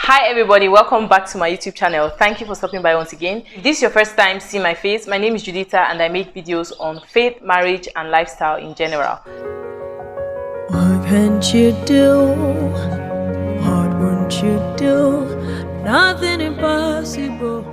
Hi everybody, welcome back to my YouTube channel. Thank you for stopping by once again. If this is your first time seeing my face, my name is Juditha and I make videos on faith, marriage and lifestyle in general. What can't you do? What won't you do? Nothing impossible.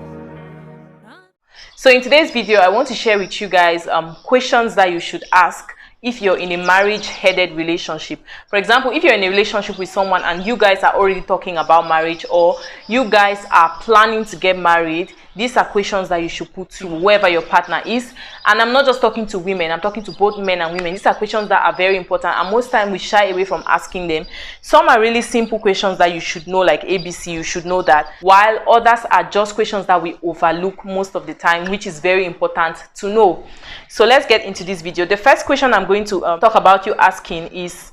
So in today's video, I want to share with you guys questions that you should ask if you're in a marriage-headed relationship. For example, if you're in a relationship with someone and you guys are already talking about marriage, or you guys are planning to get married, these are questions that you should put to whoever your partner is. And I'm not just talking to women, I'm talking to both men and women. These are questions that are very important, and most time we shy away from asking them. Some are really simple questions that you should know, like ABC, you should know that, while others are just questions that we overlook most of the time, which is very important to know. So let's get into this video. The first question I'm going to talk about you asking is,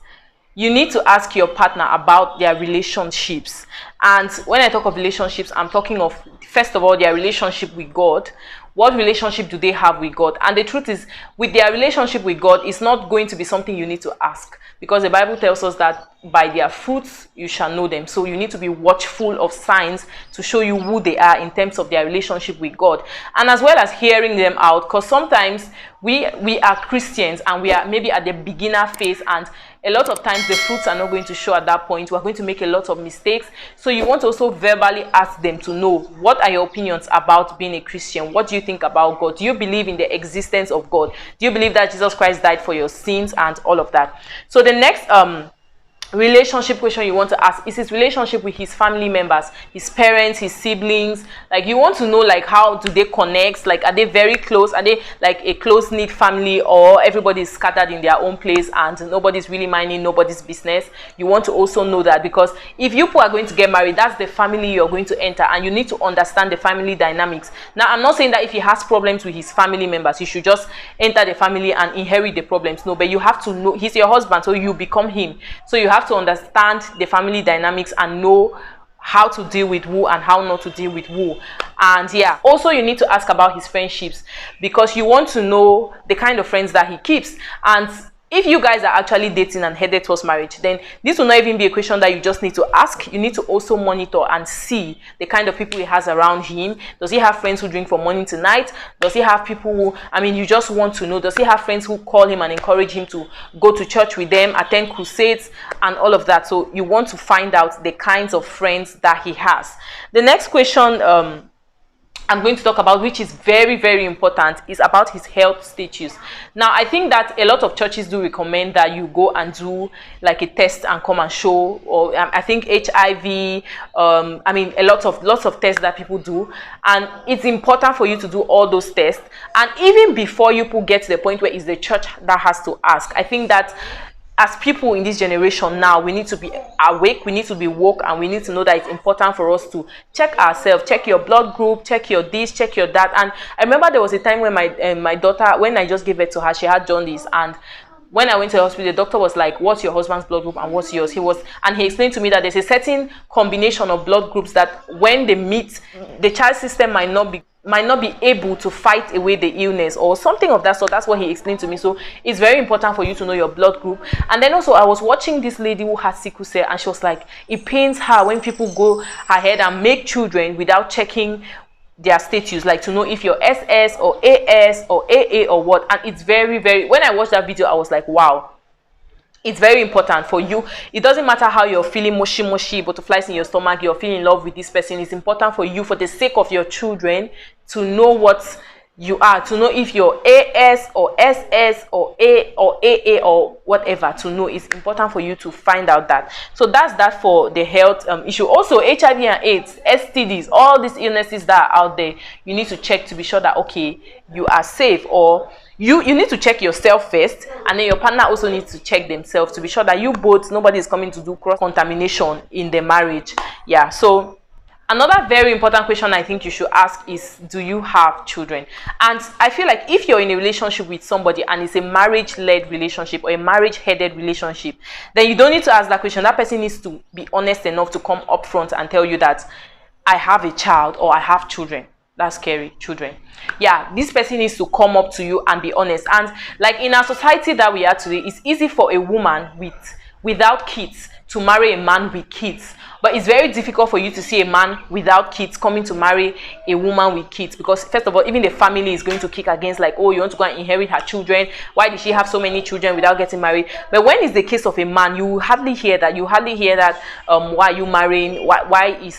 you need to ask your partner about their relationships. And when I talk of relationships, I'm talking of, first of all, their relationship with God. What relationship do they have with God? And the truth is, with their relationship with God, it's not going to be something you need to ask, because the Bible tells us that by their fruits you shall know them. So you need to be watchful of signs to show you who they are in terms of their relationship with God, and as well as hearing them out, because sometimes we are Christians and we are maybe at the beginner phase, and a lot of times the fruits are not going to show at that point. We're going to make a lot of mistakes. So you want to also verbally ask them to know, what are your opinions about being a Christian? What do you think about God? Do you believe in the existence of God? Do you believe that Jesus Christ died for your sins and all of that? So the next relationship question you want to ask is his relationship with his family members, his parents, his siblings. Like, you want to know, like, how do they connect? Like, are they very close? Are they like a close-knit family, or everybody is scattered in their own place and nobody's really minding nobody's business? You want to also know that, because if you are going to get married, that's the family you're going to enter, and you need to understand the family dynamics. Now, I'm not saying that if he has problems with his family members, you should just enter the family and inherit the problems. No, but you have to know he's your husband, so you become him. So you have to understand the family dynamics and know how to deal with who and how not to deal with who. And yeah, also you need to ask about his friendships, because you want to know the kind of friends that he keeps. And if you guys are actually dating and headed towards marriage, then this will not even be a question that you just need to ask. You need to also monitor and see the kind of people he has around him. Does he have friends who drink from morning to night? Does he have people who, you just want to know, does he have friends who call him and encourage him to go to church with them, attend crusades and all of that? So you want to find out the kinds of friends that he has. The next question I'm going to talk about, which is very, very important, is about his health status. Now, I think that a lot of churches do recommend that you go and do like a test and come and show, or I think HIV, lots of tests that people do, and it's important for you to do all those tests. And even before you get to the point where it's the church that has to ask, I think that as people in this generation now, we need to be awake, we need to be woke, and we need to know that it's important for us to check ourselves, check your blood group, check your this, check your that. And I remember there was a time when my daughter, when I just gave birth to her, she had jaundice, and when I went to the hospital, the doctor was like, what's your husband's blood group and what's yours? And he explained to me that there's a certain combination of blood groups that when they meet, the child system might not be able to fight away the illness or something of that sort. That's what he explained to me. So it's very important for you to know your blood group. And then also, I was watching this lady who has sickle cell, and she was like, it pains her when people go ahead and make children without checking their status, like to know if you're SS or AS or AA or what. And it's very, very, when I watched that video, I was like, wow, it's very important for you. It doesn't matter how you're feeling, mushy, butterflies in your stomach, you're feeling in love with this person. It's important for you, for the sake of your children, to know what you are, to know if you're AS or SS or A or AA or whatever. To know, it's important for you to find out that. So that's that for the health issue. Also, HIV and AIDS, STDs, all these illnesses that are out there, you need to check to be sure that, okay, you are safe, or you need to check yourself first, and then your partner also needs to check themselves to be sure that you both, nobody is coming to do cross-contamination in the marriage. Yeah, so another very important question I think you should ask is, do you have children? And I feel like if you're in a relationship with somebody and it's a marriage-led relationship or a marriage-headed relationship, then you don't need to ask that question. That person needs to be honest enough to come up front and tell you that I have a child or I have children. That's scary, children. Yeah, this person needs to come up to you and be honest. And like in our society that we are today, it's easy for a woman without kids to marry a man with kids, But it's very difficult for you to see a man without kids coming to marry a woman with kids, because first of all, even the family is going to kick against, like, oh, you want to go and inherit her children, why did she have so many children without getting married? But when it's the case of a man, you hardly hear that. Why are you marrying? Why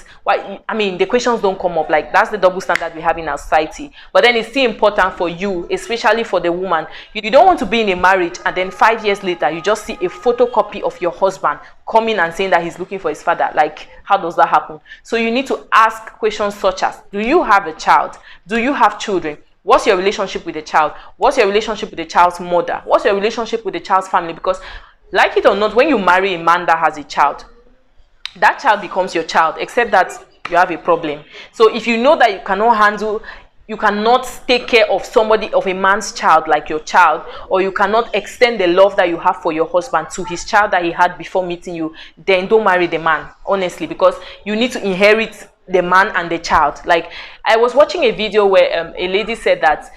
I mean, the questions don't come up. Like, that's the double standard we have in our society. But then it's still important for you, especially for the woman. You don't want to be in a marriage and then 5 years later you just see a photocopy of your husband coming and saying that he's looking for his father. Like, how does that happen? So you need to ask questions such as, do you have a child? Do you have children? What's your relationship with the child? What's your relationship with the child's mother? What's your relationship with the child's family? Because, like it or not, when you marry a man that has a child, that child becomes your child, except that you have a problem. So if you know that you cannot take care of a man's child like your child, or you cannot extend the love that you have for your husband to his child that he had before meeting you, then don't marry the man, honestly, because you need to inherit the man and the child. Like, I was watching a video where a lady said that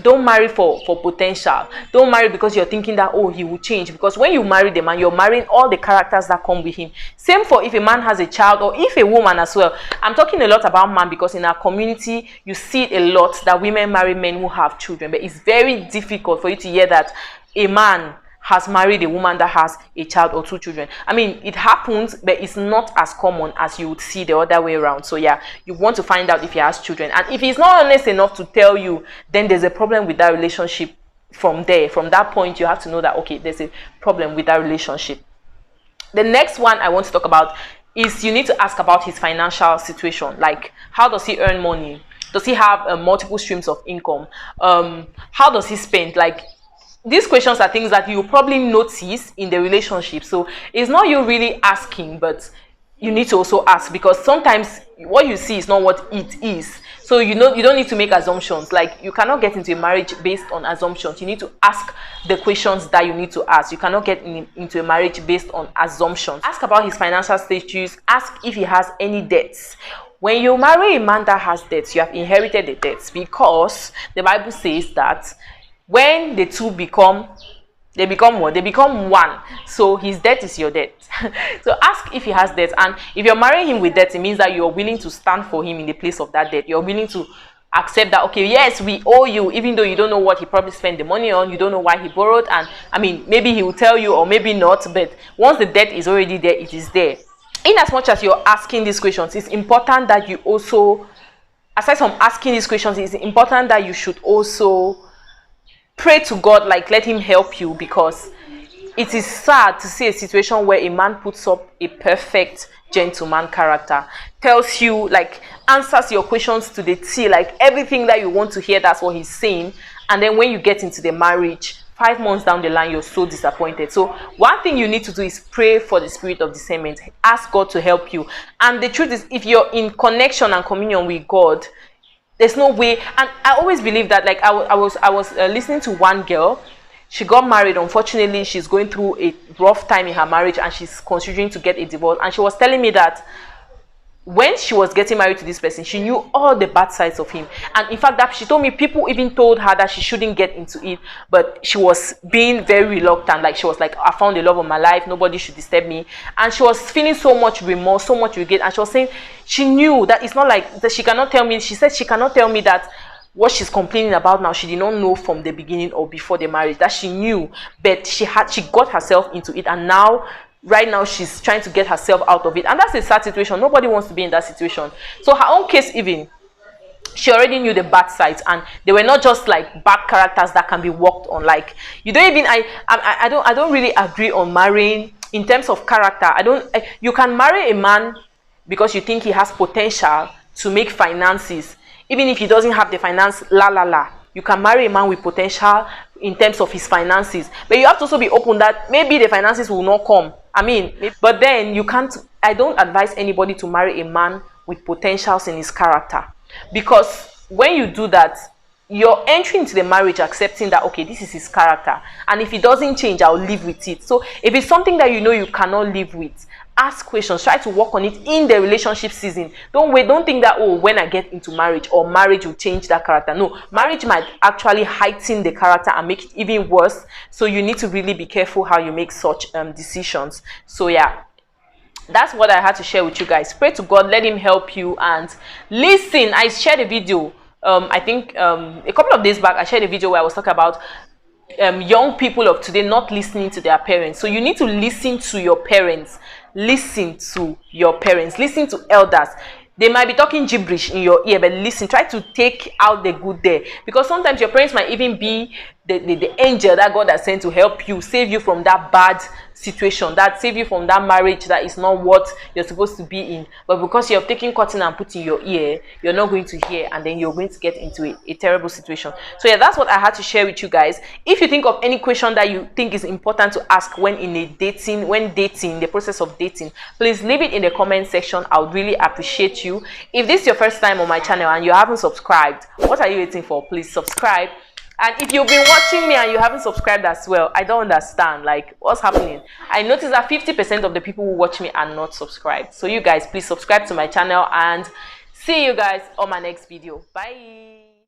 don't marry for potential. Don't marry because you're thinking that, oh, he will change. Because when you marry the man, you're marrying all the characters that come with him. Same for if a man has a child, or if a woman as well. I'm talking a lot about man because in our community you see it a lot that women marry men who have children, but it's very difficult for you to hear that a man has married a woman that has a child or 2 children. I mean, it happens, but it's not as common as you would see the other way around. So yeah, you want to find out if he has children. And if he's not honest enough to tell you, then there's a problem with that relationship from there. From that point, you have to know that, okay, there's a problem with that relationship. The next one I want to talk about is you need to ask about his financial situation. Like, how does he earn money? Does he have multiple streams of income? How does he spend? Like, these questions are things that you probably notice in the relationship. So it's not you really asking, but you need to also ask, because sometimes what you see is not what it is. So you don't need to make assumptions. Like, you cannot get into a marriage based on assumptions. You need to ask the questions that you need to ask. You cannot get into a marriage based on assumptions. Ask about his financial status. Ask if he has any debts. When you marry a man that has debts, you have inherited the debts, because the Bible says that when the two become what? They become one. So his debt is your debt. So ask if he has debt. And if you're marrying him with debt, it means that you're willing to stand for him in the place of that debt. You're willing to accept that, okay, yes, we owe you, even though you don't know what he probably spent the money on, you don't know why he borrowed. And I mean, maybe he will tell you or maybe not, but once the debt is already there, it is there. In as much as you're asking these questions, it's important that you also, aside from asking these questions, it's important that you should also pray to God, like, let him help you, because it is sad to see a situation where a man puts up a perfect gentleman character, tells you, like, answers your questions to the T, like everything that you want to hear, that's what he's saying. And then when you get into the marriage, 5 months down the line, you're so disappointed. So one thing you need to do is pray for the spirit of discernment. Ask God to help you. And the truth is, if you're in connection and communion with God, there's no way. And I always believe that, like, I was listening to one girl. She got married. Unfortunately, she's going through a rough time in her marriage and she's considering to get a divorce. And she was telling me that when she was getting married to this person, she knew all the bad sides of him. And in fact, that she told me people even told her that she shouldn't get into it, but she was being very reluctant. Like, she was like, I found the love of my life, nobody should disturb me. And she was feeling so much remorse, so much regret. And she was saying she knew that it's not like that. She cannot tell me, she said she cannot tell me that what she's complaining about now, she did not know from the beginning or before the marriage. That she knew, but she got herself into it, and now right now she's trying to get herself out of it. And that's a sad situation. Nobody wants to be in that situation. So her own case, even, she already knew the bad sides, and they were not just like bad characters that can be worked on. Like, you don't even, I don't really agree on marrying in terms of character. You can marry a man because you think he has potential to make finances, even if he doesn't have the finance. You can marry a man with potential in terms of his finances, but you have to also be open that maybe the finances will not come. I mean, but then you can't, I don't advise anybody to marry a man with potentials in his character, because when you do that, you're entering into the marriage accepting that, okay, this is his character, and if it doesn't change, I'll live with it. So if it's something that you know you cannot live with, ask questions, try to work on it in the relationship season. Don't think that, oh, when I get into marriage, or marriage will change that character. No, marriage might actually heighten the character and make it even worse. So you need to really be careful how you make such decisions. So yeah, that's what I had to share with you guys. Pray to God, let him help you, and listen. I shared a video, I think a couple of days back, I shared a video where I was talking about young people of today not listening to their parents. So you need to listen to your parents. Listen to your parents. Listen to elders. They might be talking gibberish in your ear, but listen, try to take out the good there, because sometimes your parents might even be the angel that God has sent to help you, save you from that bad situation, that save you from that marriage that is not what you're supposed to be in. But because you have taken cotton and put in your ear, you're not going to hear, and then you're going to get into a terrible situation. So yeah, that's what I had to share with you guys. If you think of any question that you think is important to ask when dating, the process of dating, please leave it in the comment section. I would really appreciate you. If this is your first time on my channel and you haven't subscribed, what are you waiting for? Please subscribe. And if you've been watching me and you haven't subscribed as well, I don't understand, like, what's happening? I noticed that 50% of the people who watch me are not subscribed. So you guys, please subscribe to my channel, and see you guys on my next video. Bye.